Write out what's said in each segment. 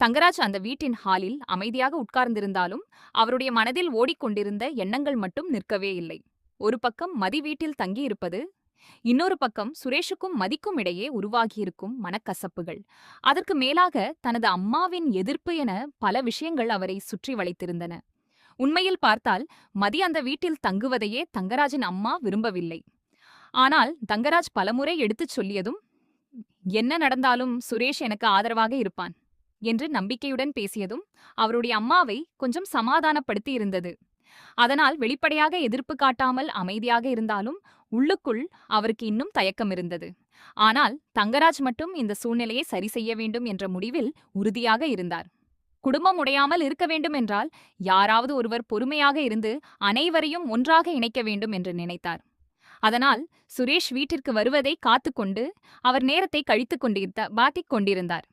தங்கராஜ் அந்த வீட்டின் ஹாலில் அமைதியாக உட்கார்ந்திருந்தாலும் அவருடைய மனதில் ஓடிக்கொண்டிருந்த எண்ணங்கள் மட்டும் நிற்கவே இல்லை. ஒரு பக்கம் மதி வீட்டில் தங்கியிருப்பது, இன்னொரு பக்கம் சுரேஷுக்கும் மதிக்கும் இடையே உருவாகியிருக்கும் மனக்கசப்புகள். அதற்கு மேலாக தனது அம்மாவின் எதிர்ப்பு என பல விஷயங்கள் அவரை சுற்றி வளைத்திருந்தன. உண்மையில் பார்த்தால் மதி அந்த வீட்டில் தங்குவதையே தங்கராஜின் அம்மா விரும்பவில்லை. ஆனால் தங்கராஜ் பலமுறை எடுத்துச் சொல்லியதும், என்ன நடந்தாலும் சுரேஷ் எனக்கு ஆதரவாக இருப்பான் என்று நம்பிக்கையுடன் பேசியதும் அவருடைய அம்மாவை கொஞ்சம் சமாதானப்படுத்தி இருந்தது. அதனால் வெளிப்படையாக எதிர்ப்பு காட்டாமல் அமைதியாக இருந்தாலும் உள்ளுக்குள் அவருக்கு இன்னும் தயக்கம் இருந்தது. ஆனால் தங்கராஜ் மட்டும் இந்த சூழ்நிலையை சரி செய்ய வேண்டும் என்ற முடிவில் உறுதியாக இருந்தார். குடும்பம் உடையாமல் இருக்க வேண்டும் என்றால் யாராவது ஒருவர் பொறுமையாக இருந்து அனைவரையும் ஒன்றாக இணைக்க வேண்டும் என்று நினைத்தார். அதனால் சுரேஷ் வீட்டிற்கு வருவதை காத்துக்கொண்டு அவர் நேரத்தை பாட்டிக் கொண்டிருந்தார்.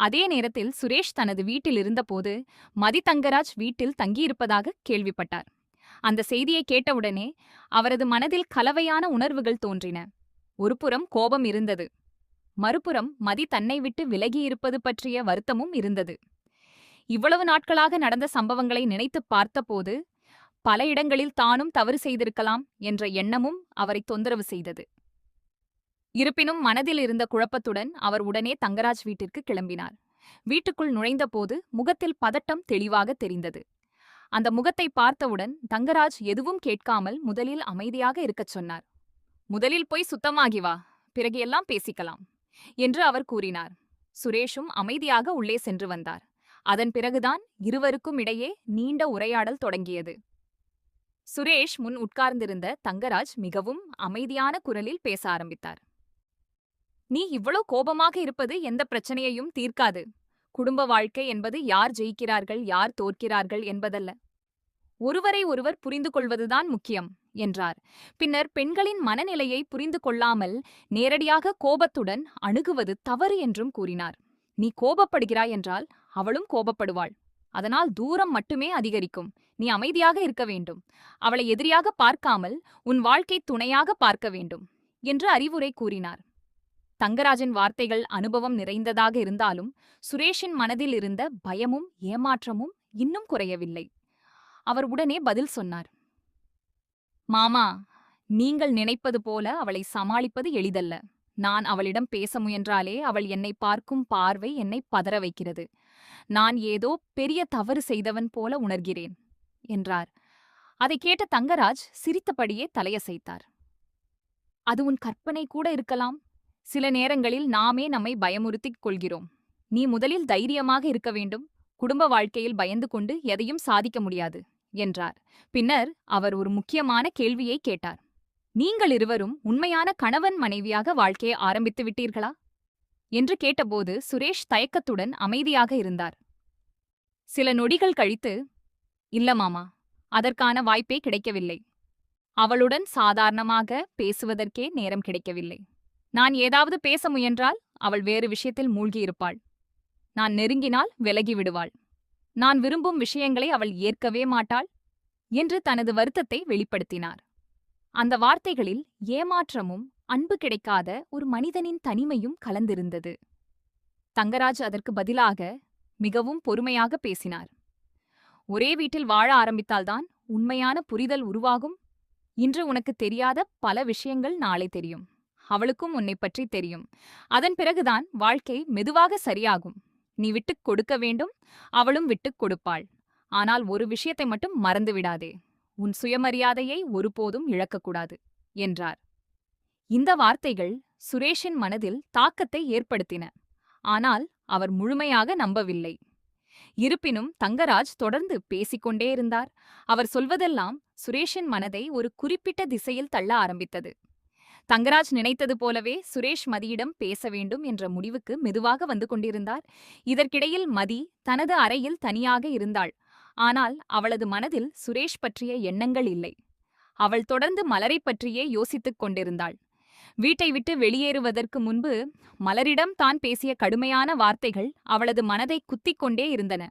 அதே நேரத்தில் சுரேஷ் தனது வீட்டில் இருந்தபோது மதி தங்கராஜ் வீட்டில் தங்கியிருப்பதாக கேள்விப்பட்டார். அந்த செய்தியை கேட்டவுடனே அவரது மனதில் கலவையான உணர்வுகள் தோன்றின. ஒருபுறம் கோபம் இருந்தது, மறுபுறம் மதி தன்னை விட்டு விலகியிருப்பது பற்றிய வருத்தமும் இருந்தது. இவ்வளவு நாட்களாக நடந்த சம்பவங்களை நினைத்துப் பார்த்தபோது பல இடங்களில் தானும் தவறு செய்திருக்கலாம் என்ற எண்ணமும் அவரை தொந்தரவு செய்தது. இருப்பினும் மனதில் இருந்த குழப்பத்துடன் அவர் உடனே தங்கராஜ் வீட்டிற்கு கிளம்பினார். வீட்டுக்குள் நுழைந்தபோது முகத்தில் பதட்டம் தெளிவாக தெரிந்தது. அந்த முகத்தை பார்த்தவுடன் தங்கராஜ் எதுவும் கேட்காமல் முதலில் அமைதியாக இருக்கச் சொன்னார். முதலில் போய் சுத்தமாகி வா, பிறகு எல்லாம் பேசிக்கலாம் என்று அவர் கூறினார். சுரேஷும் அமைதியாக உள்ளே சென்று வந்தார். அதன் பிறகுதான் இருவருக்கும் இடையே நீண்ட உரையாடல் தொடங்கியது. சுரேஷ் முன் உட்கார்ந்திருந்த தங்கராஜ் மிகவும் அமைதியான குரலில் பேச ஆரம்பித்தார். நீ இவ்வளவு கோபமாக இருப்பது எந்த பிரச்சனையையும் தீர்க்காது. குடும்ப வாழ்க்கை என்பது யார் ஜெயிக்கிறார்கள் யார் தோற்கிறார்கள் என்பதல்ல, ஒருவரை ஒருவர் புரிந்து கொள்வதுதான் முக்கியம் என்றார். பின்னர் பெண்களின் மனநிலையை புரிந்து கொள்ளாமல் நேரடியாக கோபத்துடன் அணுகுவது தவறு என்றும் கூறினார். நீ கோபப்படுகிறாய் என்றால் அவளும் கோபப்படுவாள். அதனால் தூரம் மட்டுமே அதிகரிக்கும். நீ அமைதியாக இருக்க வேண்டும். அவளை எதிரியாக பார்க்காமல் உன் வாழ்க்கை துணையாக பார்க்க வேண்டும் என்று அறிவுரை கூறினார். தங்கராஜின் வார்த்தைகள் அனுபவம் நிறைந்ததாக இருந்தாலும் சுரேஷின் மனதில் இருந்த பயமும் ஏமாற்றமும் இன்னும் குறையவில்லை. அவர் உடனே பதில் சொன்னார். மாமா, நீங்கள் நினைப்பது போல அவளை சமாளிப்பது எளிதல்ல. நான் அவளிடம் பேச முயன்றாலே அவள் என்னை பார்க்கும் பார்வை என்னை பதற வைக்கிறது. நான் ஏதோ பெரிய தவறு செய்தவன் போல உணர்கிறேன் என்றார். அதை கேட்ட தங்கராஜ் சிரித்தபடியே தலையசைத்தார். அது உன் கற்பனை கூட இருக்கலாம். சில நேரங்களில் நாமே நம்மை பயமுறுத்திக் கொள்கிறோம். நீ முதலில் தைரியமாக இருக்க வேண்டும். குடும்ப வாழ்க்கையில் பயந்து கொண்டு எதையும் சாதிக்க முடியாது என்றார். பின்னர் அவர் ஒரு முக்கியமான கேள்வியை கேட்டார். நீங்கள் இருவரும் உண்மையான கணவன் மனைவியாக வாழ்க்கையை ஆரம்பித்து விட்டீர்களா என்று கேட்டபோது சுரேஷ் தயக்கத்துடன் அமைதியாக இருந்தார். சில நொடிகள் கழித்து, இல்ல மாமா, அதற்கான வாய்ப்பே கிடைக்கவில்லை. அவளுடன் சாதாரணமாக பேசுவதற்கே நேரம் கிடைக்கவில்லை. நான் ஏதாவது பேச முயன்றால் அவள் வேறு விஷயத்தில் மூழ்கியிருப்பாள். நான் நெருங்கினால் விலகி விடுவாள். நான் விரும்பும் விஷயங்களை அவள் ஏற்கவே மாட்டாள் என்று தனது வருத்தத்தை வெளிப்படுத்தினார். அந்த வார்த்தைகளில் ஏமாற்றமும் அன்பு கிடைக்காத ஒரு மனிதனின் தனிமையும் கலந்திருந்தது. தங்கராஜ் அதற்கு பதிலாக மிகவும் பொறுமையாக பேசினார். ஒரே வீட்டில் வாழ ஆரம்பித்தால்தான் உண்மையான புரிதல் உருவாகும். இன்று உனக்கு தெரியாத பல விஷயங்கள் நாளை தெரியும். அவளுக்கும் உன்னை பற்றி தெரியும். அதன் பிறகுதான் வாழ்க்கை மெதுவாக சரியாகும். நீ விட்டுக் கொடுக்க வேண்டும், அவளும் விட்டுக் கொடுப்பாள். ஆனால் ஒரு விஷயத்தை மட்டும் மறந்துவிடாதே, உன் சுயமரியாதையை ஒருபோதும் இழக்கக்கூடாது என்றார். இந்த வார்த்தைகள் சுரேஷின் மனதில் தாக்கத்தை ஏற்படுத்தின. ஆனால் அவர் முழுமையாக நம்பவில்லை. இருப்பினும் தங்கராஜ் தொடர்ந்து பேசிக்கொண்டே இருந்தார். அவர் சொல்வதெல்லாம் சுரேஷின் மனதை ஒரு குறிப்பிட்ட திசையில் தள்ள ஆரம்பித்தது. தங்கராஜ் நினைத்தது போலவே சுரேஷ் மதியிடம் பேச வேண்டும் என்ற முடிவுக்கு மெதுவாக வந்து கொண்டிருந்தார். இதற்கிடையில் மதி தனது அறையில் தனியாக இருந்தாள். ஆனால் அவளது மனதில் சுரேஷ் பற்றிய எண்ணங்கள் இல்லை. அவள் தொடர்ந்து மலரை பற்றியே யோசித்துக் கொண்டிருந்தாள். வீட்டை விட்டு வெளியேறுவதற்கு முன்பு மலரிடம் தான் பேசிய கடுமையான வார்த்தைகள் அவளது மனதை குத்திக் கொண்டே இருந்தன.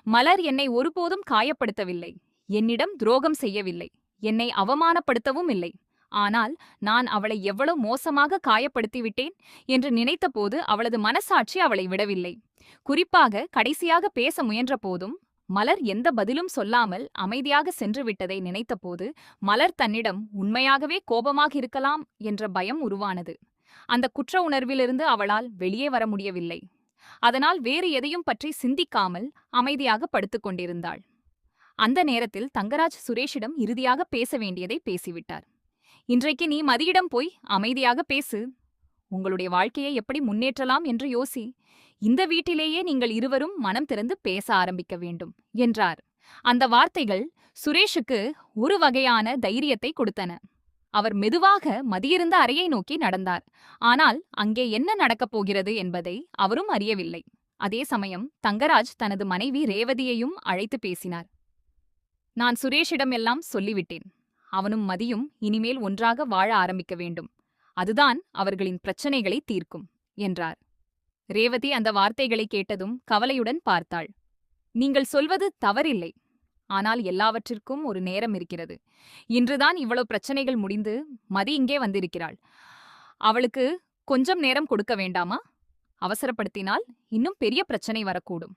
மலர் என்னை ஒருபோதும் காயப்படுத்தவில்லை, என்னிடம் துரோகம் செய்யவில்லை, என்னை அவமானப்படுத்தவும் இல்லை. ஆனால் நான் அவளை எவ்வளவு மோசமாக காயப்படுத்திவிட்டேன் என்று நினைத்தபோது அவளது மனசாட்சி அவளை விடவில்லை. குறிப்பாக கடைசியாக பேச முயன்ற போதும் மலர் எந்த பதிலும் சொல்லாமல் அமைதியாக சென்று விட்டதை நினைத்தபோது மலர் தன்னிடம் உண்மையாகவே கோபமாக இருக்கலாம் என்ற பயம் உருவானது. அந்த குற்ற உணர்விலிருந்து அவளால் வெளியே வர முடியவில்லை. அதனால் வேறு எதையும் பற்றி சிந்திக்காமல் அமைதியாக படுத்துக் கொண்டிருந்தாள். அந்த நேரத்தில் தங்கராஜ் சுரேஷிடம் இறுதியாக பேச வேண்டியதை பேசிவிட்டார். இன்றைக்கு நீ மதியிடம் போய் அமைதியாக பேசு. உங்களுடைய வாழ்க்கையை எப்படி முன்னேற்றலாம் என்று யோசி. இந்த வீட்டிலேயே நீங்கள் இருவரும் மனம் திறந்து பேச ஆரம்பிக்க வேண்டும் என்றார். அந்த வார்த்தைகள் சுரேஷுக்கு ஒரு வகையான தைரியத்தை கொடுத்தன. அவர் மெதுவாக மதியிருந்த அறையை நோக்கி நடந்தார். ஆனால் அங்கே என்ன நடக்கப் போகிறது என்பதை அவரும் அறியவில்லை. அதே சமயம் தங்கராஜ் தனது மனைவி ரேவதியையும் அழைத்து பேசினார். நான் சுரேஷிடம் எல்லாம் சொல்லிவிட்டேன். அவனும் மதியும் இனிமேல் ஒன்றாக வாழ ஆரம்பிக்க வேண்டும். அதுதான் அவர்களின் பிரச்சனைகளை தீர்க்கும் என்றார். ரேவதி அந்த வார்த்தைகளை கேட்டதும் கவலையுடன் பார்த்தாள். நீங்கள் சொல்வது தவறில்லை. ஆனால் எல்லாவற்றிற்கும் ஒரு நேரம் இருக்கிறது. இன்றுதான் இவ்வளவு பிரச்சனைகள் முடிந்து மதி இங்கே வந்திருக்கிறாள். அவளுக்கு கொஞ்சம் நேரம் கொடுக்க வேண்டாமா? அவசரப்படுத்தினால் இன்னும் பெரிய பிரச்சனை வரக்கூடும்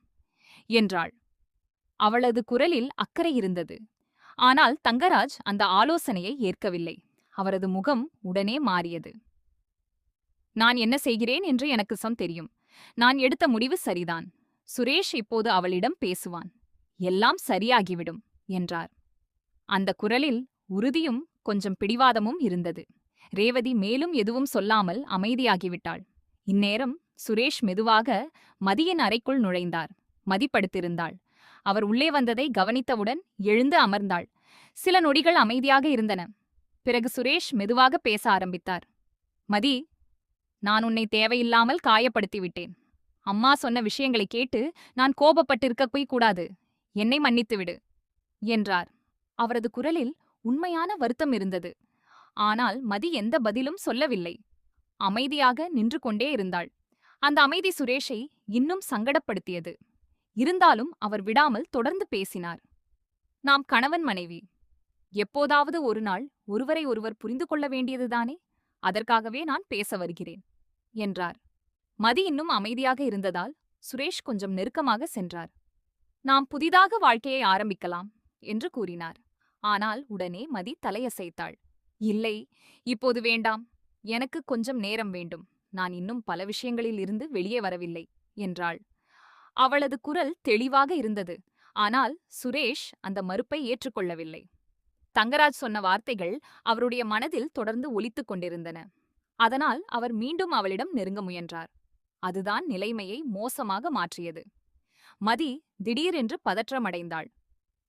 என்றாள். அவளது குரலில் அக்கறை இருந்தது. ஆனால் தங்கராஜ் அந்த ஆலோசனையை ஏற்கவில்லை. அவரது முகம் உடனே மாறியது. நான் என்ன செய்கிறேன் என்று எனக்கு தெரியும். நான் எடுத்த முடிவு சரிதான். சுரேஷ் இப்போது அவளிடம் பேசுவான். எல்லாம் சரியாகிவிடும் என்றார். அந்த குரலில் உறுதியும் கொஞ்சம் பிடிவாதமும் இருந்தது. ரேவதி மேலும் எதுவும் சொல்லாமல் அமைதியாகிவிட்டாள். இந்நேரம் சுரேஷ் மெதுவாக மதியின் அறைக்குள் நுழைந்தார். மதி படுத்திருந்தாள். அவர் உள்ளே வந்ததை கவனித்தவுடன் எழுந்து அமர்ந்தாள். சில நொடிகள் அமைதியாக இருந்தன. பிறகு சுரேஷ் மெதுவாக பேச ஆரம்பித்தார். மதி, நான் உன்னை தேவையில்லாமல் காயப்படுத்திவிட்டேன். அம்மா சொன்ன விஷயங்களை கேட்டு நான் கோபப்பட்டிருக்கவே கூடாது. என்னை மன்னித்துவிடு என்றார். அவரது குரலில் உண்மையான வருத்தம் இருந்தது. ஆனால் மதி எந்த பதிலும் சொல்லவில்லை. அமைதியாக நின்று கொண்டே இருந்தாள். அந்த அமைதி சுரேஷை இன்னும் சங்கடப்படுத்தியது. இருந்தாலும் அவர் விடாமல் தொடர்ந்து பேசினார். நாம் கணவன் மனைவி. எப்போதாவது ஒரு நாள் ஒருவரை ஒருவர் புரிந்து கொள்ள வேண்டியதுதானே? அதற்காகவே நான் பேச வருகிறேன் என்றார். மதி இன்னும் அமைதியாக இருந்ததால் சுரேஷ் கொஞ்சம் நெருக்கமாக சென்றார். நாம் புதிதாக வாழ்க்கையை ஆரம்பிக்கலாம் என்று கூறினார். ஆனால் உடனே மதி தலையசைத்தாள். இல்லை, இப்போது வேண்டாம். எனக்கு கொஞ்சம் நேரம் வேண்டும். நான் இன்னும் பல விஷயங்களில் இருந்து வெளியே வரவில்லை என்றாள். அவளது குரல் தெளிவாக இருந்தது. ஆனால் சுரேஷ் அந்த மறுப்பை ஏற்றுக்கொள்ளவில்லை. தங்கராஜ் சொன்ன வார்த்தைகள் அவருடைய மனதில் தொடர்ந்து ஒலித்துக் கொண்டிருந்தன. அதனால் அவர் மீண்டும் அவளிடம் நெருங்க முயன்றார். அதுதான் நிலைமையை மோசமாக மாற்றியது. மதி திடீரென்று பதற்றமடைந்தாள்.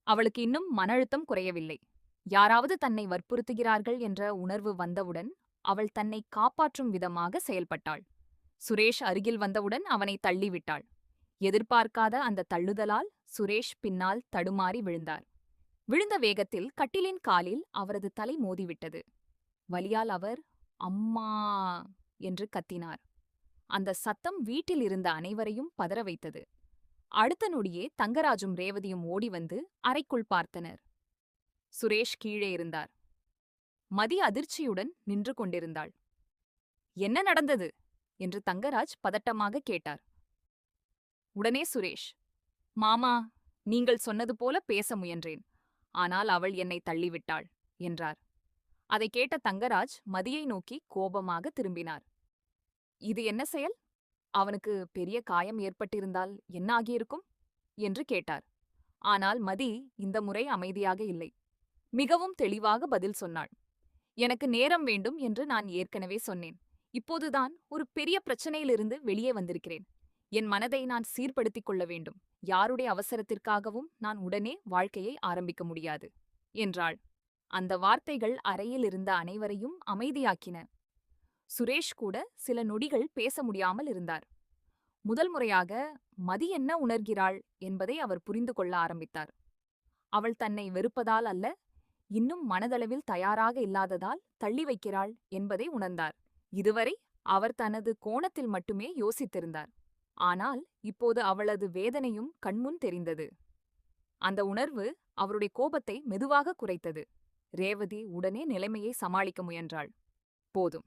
அவளுக்கு இன்னும் மன அழுத்தம் குறையவில்லை. யாராவது தன்னை வற்புறுத்துகிறார்கள் என்ற உணர்வு வந்தவுடன் அவள் தன்னை காப்பாற்றும் விதமாக செயல்பட்டாள். சுரேஷ் அருகில் வந்தவுடன் அவனை தள்ளிவிட்டாள். எதிர்பார்க்காத அந்த தள்ளுதலால் சுரேஷ் பின்னால் தடுமாறி விழுந்தார். விழுந்த வேகத்தில் கட்டிலின் காலில் அவரது தலை மோதிவிட்டது. வலியால் அவர் அம்மா என்று கத்தினார். அந்த சத்தம் வீட்டில் இருந்த அனைவரையும் பதற வைத்தது. அடுத்த நொடியே தங்கராஜும் ரேவதியும் ஓடி வந்து அறைக்குள் பார்த்தனர். சுரேஷ் கீழே இருந்தார். மதி அதிர்ச்சியுடன் நின்று கொண்டிருந்தாள். என்ன நடந்தது என்று தங்கராஜ் பதட்டமாக கேட்டார். உடனே சுரேஷ், மாமா, நீங்கள் சொன்னது போல பேச முயன்றேன். ஆனால் அவள் என்னை தள்ளிவிட்டாள் என்றார். அதை கேட்ட தங்கராஜ் மதியை நோக்கி கோபமாக திரும்பினார். இது என்ன செயல்? அவனுக்கு பெரிய காயம் ஏற்பட்டிருந்தால் என்ன ஆகியிருக்கும் என்று கேட்டார். ஆனால் மதி இந்த முறை அமைதியாக இல்லை. மிகவும் தெளிவாக பதில் சொன்னாள். எனக்கு நேரம் வேண்டும் என்று நான் ஏற்கனவே சொன்னேன். இப்போதுதான் ஒரு பெரிய பிரச்சனையிலிருந்து வெளியே வந்திருக்கிறேன். என் மனதை நான் சீர்படுத்திக் கொள்ள வேண்டும். யாருடைய அவசரத்திற்காகவும் நான் உடனே வாழ்க்கையை ஆரம்பிக்க முடியாது என்றாள். அந்த வார்த்தைகள் அறையில் இருந்த அனைவரையும் அமைதியாக்கின. சுரேஷ் கூட சில நொடிகள் பேச முடியாமல் இருந்தார். முதல் முறையாக மதி என்ன உணர்கிறாள் என்பதை அவர் புரிந்து கொள்ள ஆரம்பித்தார். அவள் தன்னை வெறுப்பதால் அல்ல, இன்னும் மனதளவில் தயாராக இல்லாததால் தள்ளி வைக்கிறாள் என்பதை உணர்ந்தார். இதுவரை அவர் தனது கோணத்தில் மட்டுமே யோசித்திருந்தார். ஆனால் இப்போது அவளது வேதனையும் கண்முன் தெரிந்தது. அந்த உணர்வு அவருடைய கோபத்தை மெதுவாக குறைத்தது. ரேவதி உடனே நிலைமையை சமாளிக்க முயன்றாள். போதும்,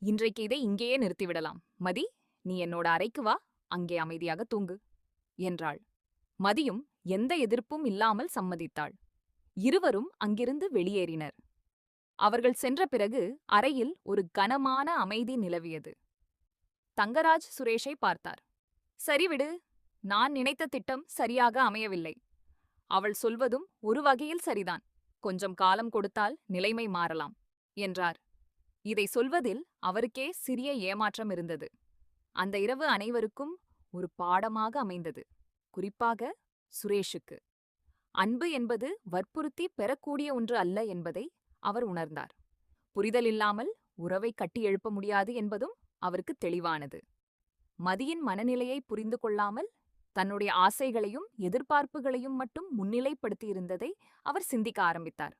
இன்றைக்கு இதை இங்கேயே நிறுத்திவிடலாம். மதி, நீ என்னோட அறைக்கு வா, அங்கே அமைதியாக தூங்கு என்றாள். மதியும் எந்த எதிர்ப்பும் இல்லாமல் சம்மதித்தாள். இருவரும் அங்கிருந்து வெளியேறினர். அவர்கள் சென்ற பிறகு அறையில் ஒரு கனமான அமைதி நிலவியது. தங்கராஜ் சுரேஷை பார்த்தார். சரிவிடு, நான் நினைத்த திட்டம் சரியாக அமையவில்லை. அவள் சொல்வதும் ஒரு வகையில் சரிதான். கொஞ்சம் காலம் கொடுத்தால் நிலைமை மாறலாம் என்றார். இதை சொல்வதில் அவருக்கே சிறிய ஏமாற்றம் இருந்தது. அந்த இரவு அனைவருக்கும் ஒரு பாடமாக அமைந்தது. குறிப்பாக சுரேஷுக்கு. அன்பு என்பது வற்புறுத்தி பெறக்கூடிய ஒன்று அல்ல என்பதை அவர் உணர்ந்தார். புரிதல் இல்லாமல் உறவை கட்டி எழுப்ப முடியாது என்பதும் அவருக்கு தெளிவானது. மதியின் மனநிலையை புரிந்து கொள்ளாமல் தன்னுடைய ஆசைகளையும் எதிர்பார்ப்புகளையும் மட்டும் முன்னிலைப்படுத்தியிருந்ததை அவர் சிந்திக்க ஆரம்பித்தார்.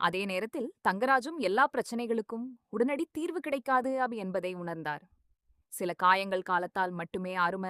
அதே நேரத்தில் தங்கராஜும் எல்லா பிரச்சனைகளுக்கும் உடனடி தீர்வு கிடைக்காது என்பதை உணர்ந்தார். சில காயங்கள் காலத்தால் மட்டுமே ஆறும,